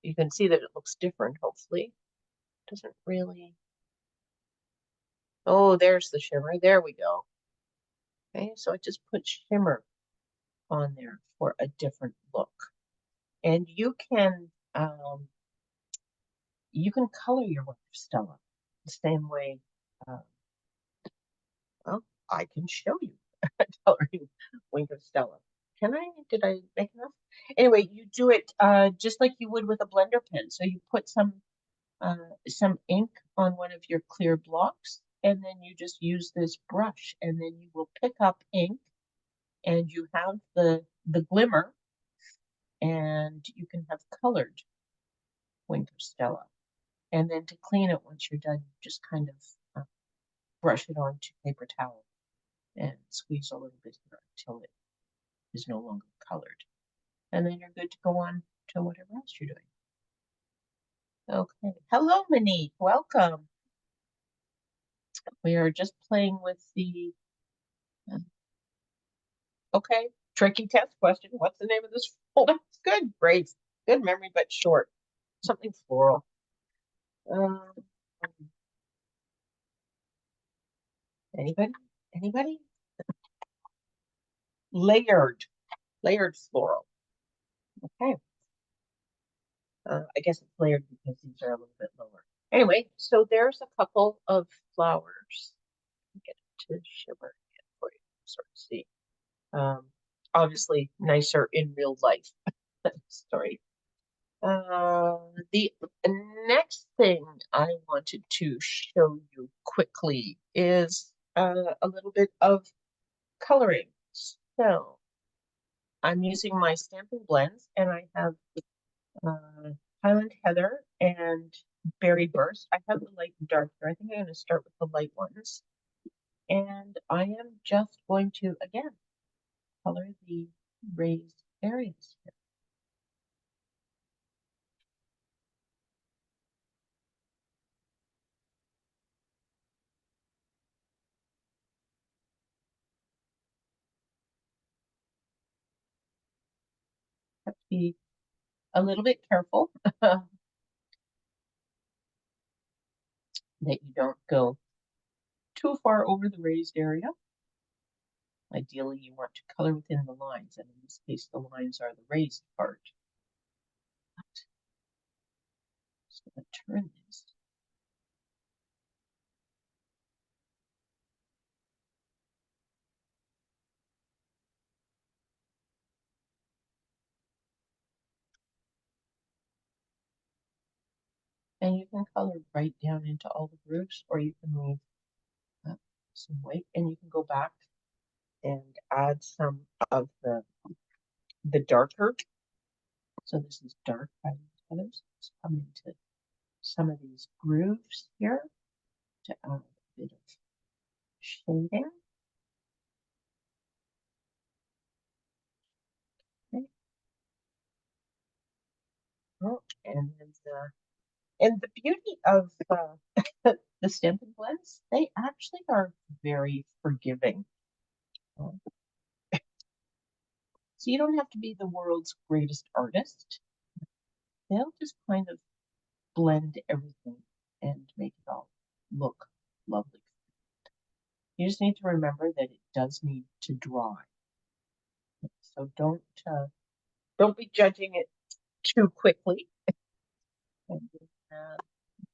You can see that it looks different, hopefully. Doesn't really. Oh, there's the shimmer. There we go. Okay, so I just put shimmer on there for a different look. And you can color your wing of Stella the same way. Well, I can show you coloring wing of Stella. Can I? Did I make enough? Anyway, you do it just like you would with a blender pen. So you put some ink on one of your clear blocks, and then you just use this brush, and then you will pick up ink, and you have the glimmer, and you can have colored wing of Stella. And then to clean it once you're done, you just kind of brush it onto paper towel and squeeze a little bit here until it is no longer colored. And then you're good to go on to whatever else you're doing. Okay. Hello, Monique. Welcome. We are just playing with the. Okay. Tricky test question. What's the name of this folder? It's good. Great. Good memory, but short. Something floral. Um, anybody? Anybody? Layered. Layered floral. Okay. I guess it's layered because these are a little bit lower. Anyway, so there's a couple of flowers. Get it to shimmer again for you to sort of see. Obviously nicer in real life. Sorry. The next thing I wanted to show you quickly is a little bit of coloring. So I'm using my Stampin' Blends, and I have Highland Heather and Berry Burst. I have the light and dark here. I think I'm going to start with the light ones. And I am just going to, again, color the raised areas here. Have to be a little bit careful that you don't go too far over the raised area. Ideally, you want to color within the lines, and in this case, the lines are the raised part. Just going to turn this. And you can color right down into all the grooves, or you can leave some white, and you can go back and add some of the darker. So this is dark Highland Heathers. Just come into some of these grooves here to add a bit of shading. Okay. Oh, and the beauty of the Stampin' Blends, they actually are very forgiving. So you don't have to be the world's greatest artist. They'll just kind of blend everything and make it all look lovely. You just need to remember that it does need to dry. So don't be judging it too quickly. And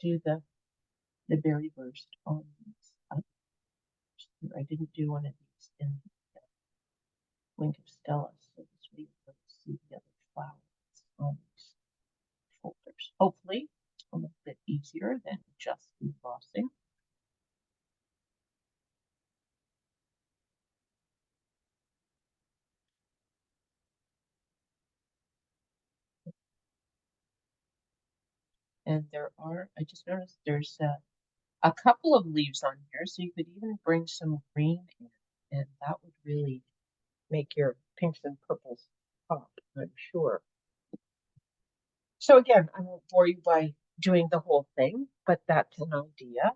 do the berry burst on these. I didn't do one of these in the Wink of Stella, so this way you can see the other flowers on these folders. Hopefully a little bit easier than just embossing. And I just noticed there's a couple of leaves on here, so you could even bring some green in, and that would really make your pinks and purples pop, I'm sure. So again, I won't bore you by doing the whole thing, but that's an idea.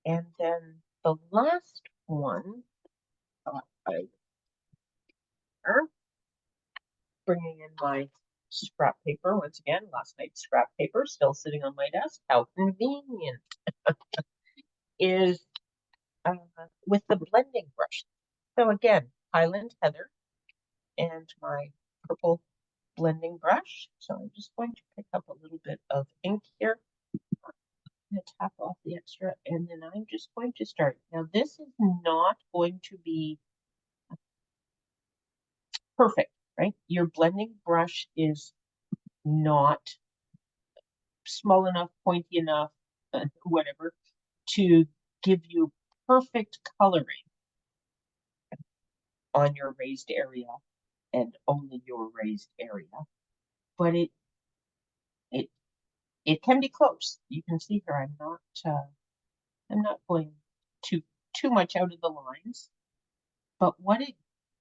And then the last one, I are bringing in my scrap paper once again. Last night's scrap paper still sitting on my desk. How convenient is with the blending brush. So again, Highland Heather and my purple blending brush. So I'm just going to pick up a little bit of ink here. I'm going to tap off the extra, and then I'm just going to start. Now, this is not going to be perfect, right? Your blending brush is not small enough, pointy enough, whatever, to give you perfect coloring on your raised area and only your raised area. But it it can be close. You can see here I'm not going too much out of the lines. But what it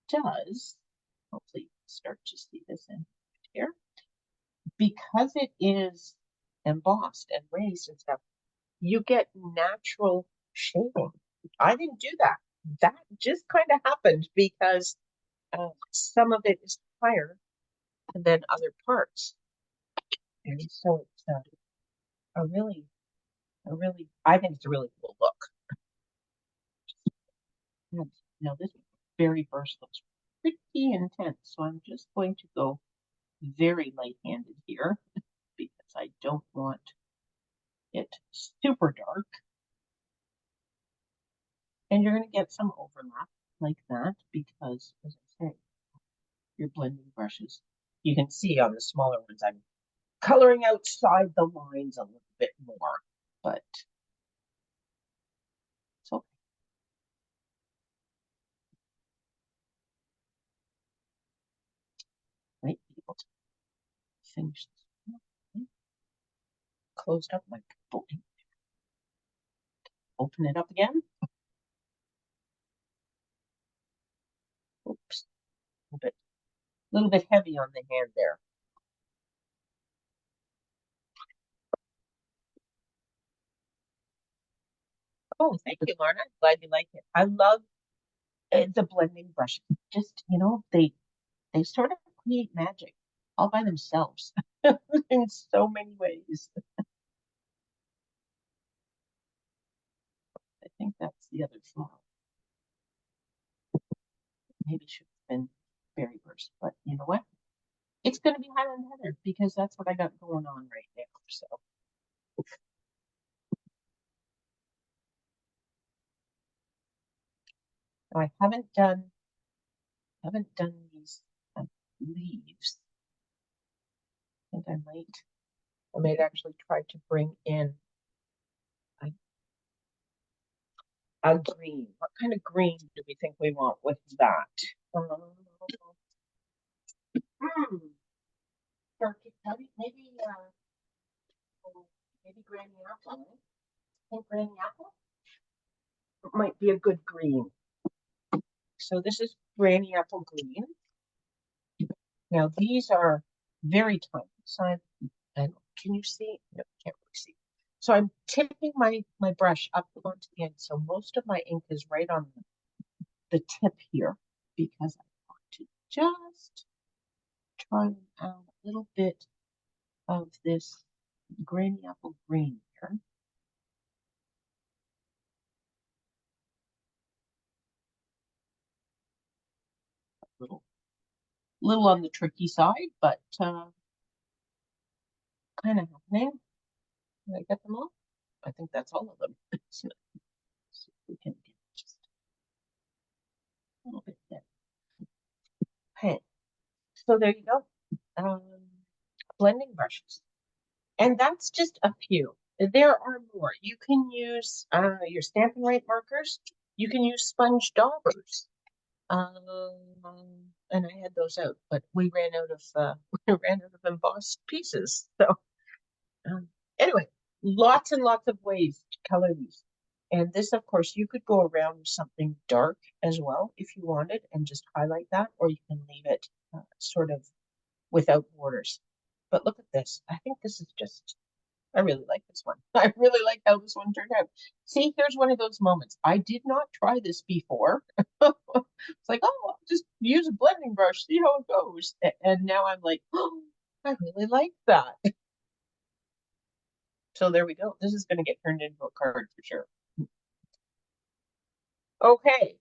does, hopefully you can start to see this in here, because it is embossed and raised and stuff, you get natural shading. I didn't do that. That just kind of happened because some of it is higher than other parts. And so it's a really, I think it's a really cool look. And now this very first looks pretty intense, so I'm just going to go very light-handed here because I don't want it super dark. And you're going to get some overlap like that because, as I say, your blending brushes, you can see on the smaller ones, I'm coloring outside the lines a little bit more, but it's okay. Might be able to finish this. Okay. Closed up my purple ink. Open it up again. Oops, a little bit heavy on the hand there. Oh, thank you, Lorna. I'm glad you like it. I love the blending brushes. Just, they sort of create magic all by themselves in so many ways. I think that's the other flower. Maybe should have been berry burst, but you know what? It's going to be Highland Heather because that's what I got going on right now. So I haven't done these leaves. I think I might actually try to bring in a green. What kind of green do we think we want with that? Maybe Granny Apple. I think Granny Apple might be a good green. So this is Granny Apple green. Now these are very tiny. So can you see? No, can't really see. So I'm tipping my brush up onto the end. So most of my ink is right on the tip here because I want to just try out a little bit of this Granny Apple green here. A little on the tricky side, but kind of happening. Did I get them all? I think that's all of them. So we can get just a little bit there. Okay, so there you go. Blending brushes. And that's just a few. There are more. You can use your Stampin' Right markers. You can use sponge daubers. And I had those out, but we ran out of embossed pieces. So anyway, lots and lots of ways to color these. And this, of course, you could go around with something dark as well if you wanted and just highlight that, or you can leave it sort of without borders. But look at this. I think this is just, I really like this one. I really like how this one turned out. See, here's one of those moments. I did not try this before. It's like, oh, I'll just use a blending brush, see how it goes. And now I'm like, oh, I really like that. So there we go. This is going to get turned into a card for sure. Okay.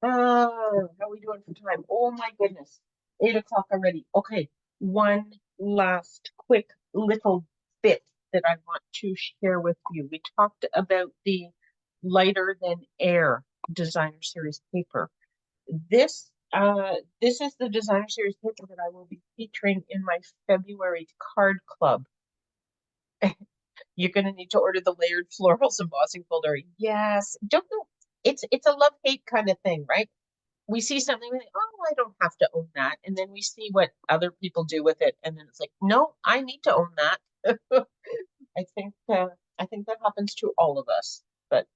How are we doing for time? Oh my goodness. 8 o'clock already. Okay. One last quick little bit that I want to share with you. We talked about the lighter than air designer series paper. This is the designer series paper that I will be featuring in my February card club. You're going to need to order the layered florals embossing folder. Yes, don't know. It's a love-hate kind of thing, right? We see something, we think, oh, I don't have to own that, and then we see what other people do with it, and then it's like, no, I need to own that. I think that happens to all of us. But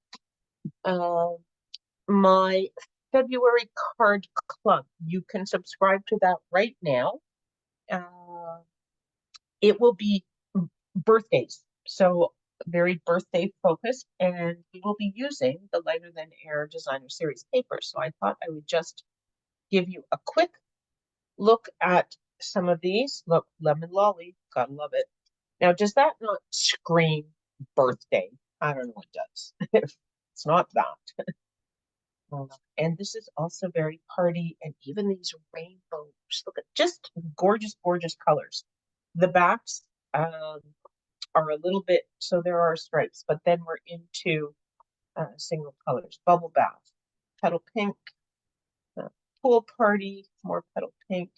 my February card club, you can subscribe to that right now. It will be birthdays, so very birthday focused, and we will be using the lighter than air designer series paper. So I thought I would just give you a quick look at some of these. Look, lemon lolly, gotta love it. Now, does that not scream birthday? I don't know what does. It's not that. And this is also very party, and even these rainbows. Look at just gorgeous, gorgeous colors. The backs are a little bit, so there are stripes, but then we're into single colors. Bubble bath, petal pink, pool party, more petal pink,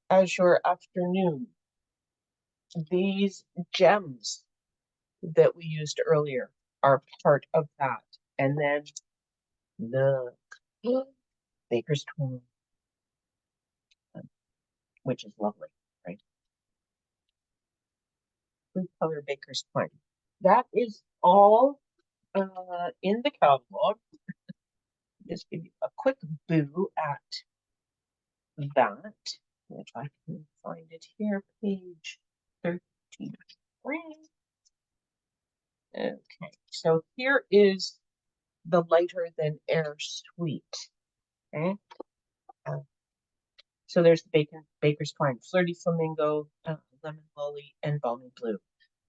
azure afternoon. These gems that we used earlier are part of that. And then look, Baker's Twine, which is lovely, right? Blue color Baker's Twine. That is all in the catalog. Just give you a quick boo at that, if I can find it here, page 33. Okay, so here is the lighter than air sweet. Okay, so there's the Baker's Twine, Flirty Flamingo, Lemon Lolly, and Balmy Blue.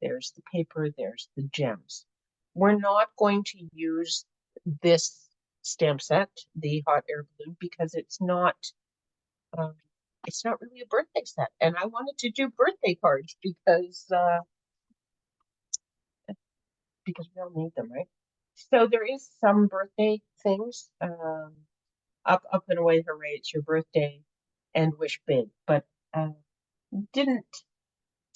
There's the paper, there's the gems. We're not going to use this stamp set, the Hot Air Balloon, because it's not really a birthday set. And I wanted to do birthday cards because we all need them, right? So there is some birthday things. Up and away, hooray! It's your birthday, and wish big. But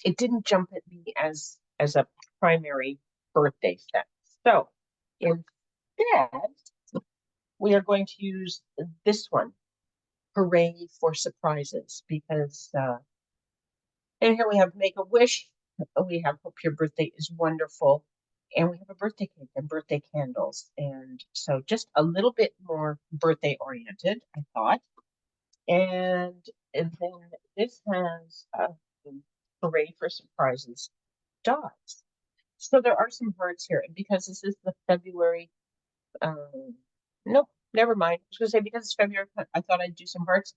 it didn't jump at me as a primary birthday set. So instead, we are going to use this one, Hooray for Surprises, because and here we have Make a Wish, we have Hope Your Birthday is Wonderful, and we have a birthday cake and birthday candles. And so just a little bit more birthday oriented, I thought. And then this has Hooray for Surprises dots. So there are some hearts here. And because this is the February, nope, never mind. I was going to say, because it's February, I thought I'd do some hearts.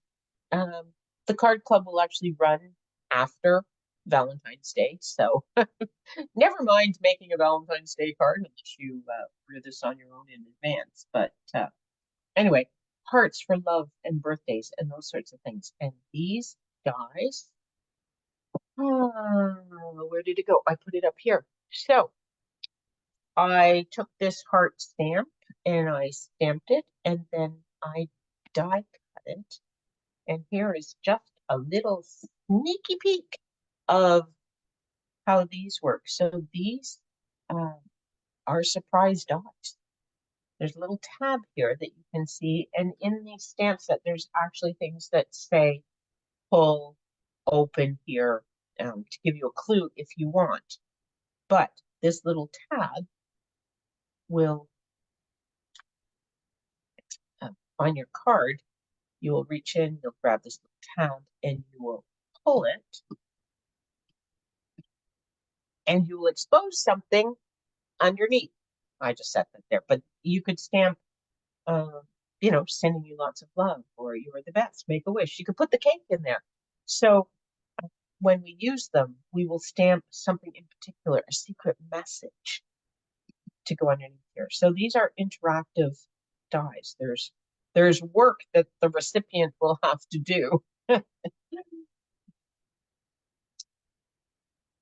The card club will actually run after Valentine's Day. So never mind making a Valentine's Day card unless you read this on your own in advance. But anyway, hearts for love and birthdays and those sorts of things. And these guys, where did it go? I put it up here. So I took this heart stamp and I stamped it, and then I die cut it. And here is just a little sneaky peek of how these work. So these are surprise dots. There's a little tab here that you can see, and in these stamp set, there's actually things that say pull, open here, to give you a clue if you want. But this little tab will on your card, you will reach in, you'll grab this little tab, and you will pull it, and you will expose something underneath. I just set that there, but you could stamp, sending you lots of love, or you are the best, make a wish. You could put the cake in there. So when we use them, we will stamp something in particular, a secret message to go underneath here. So these are interactive dies. There's work that the recipient will have to do.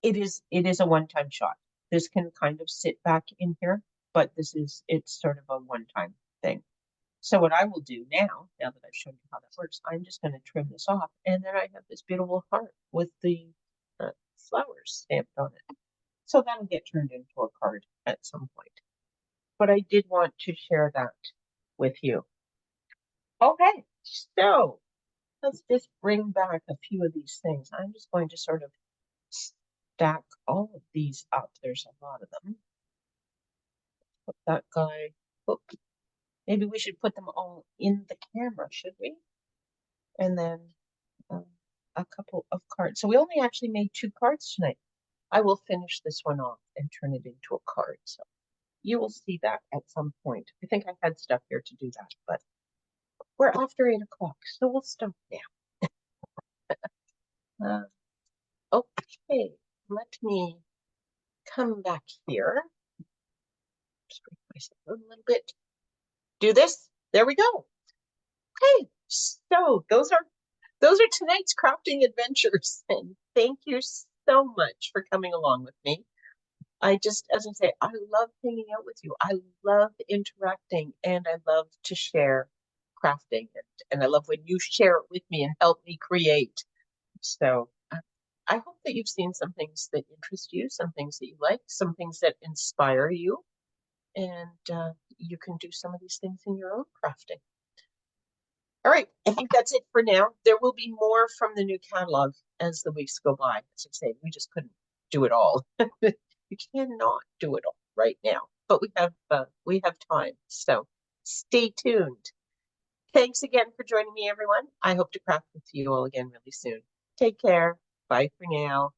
It is a one-time shot. This can kind of sit back in here, but it's sort of a one-time thing. So what I will do now that I've shown you how that works, I'm just going to trim this off, and then I have this beautiful heart with the flowers stamped on it. So that'll get turned into a card at some point. But I did want to share that with you. Okay, so let's just bring back a few of these things. I'm just going to sort of stack all of these up. There's a lot of them. Put that guy. Oops. Maybe we should put them all in the camera, should we? And then a couple of cards. So we only actually made 2 cards tonight. I will finish this one off and turn it into a card. So you will see that at some point. I think I had stuff here to do that, but we're after 8 o'clock, so we'll stop now. Okay, let me come back here. Just break myself a little bit. Do this. There we go. Okay, so those are tonight's crafting adventures, and thank you so much for coming along with me. I just, as I say, I love hanging out with you. I love interacting, and I love to share crafting, and I love when you share it with me and help me create. So I hope that you've seen some things that interest you, some things that you like, some things that inspire you, and you can do some of these things in your own crafting. All right, I think that's it for now. There will be more from the new catalog as the weeks go by. As I say, we just couldn't do it all. We cannot do it all right now, but we have time. So stay tuned. Thanks again for joining me, everyone. I hope to craft with you all again really soon. Take care. Bye for now.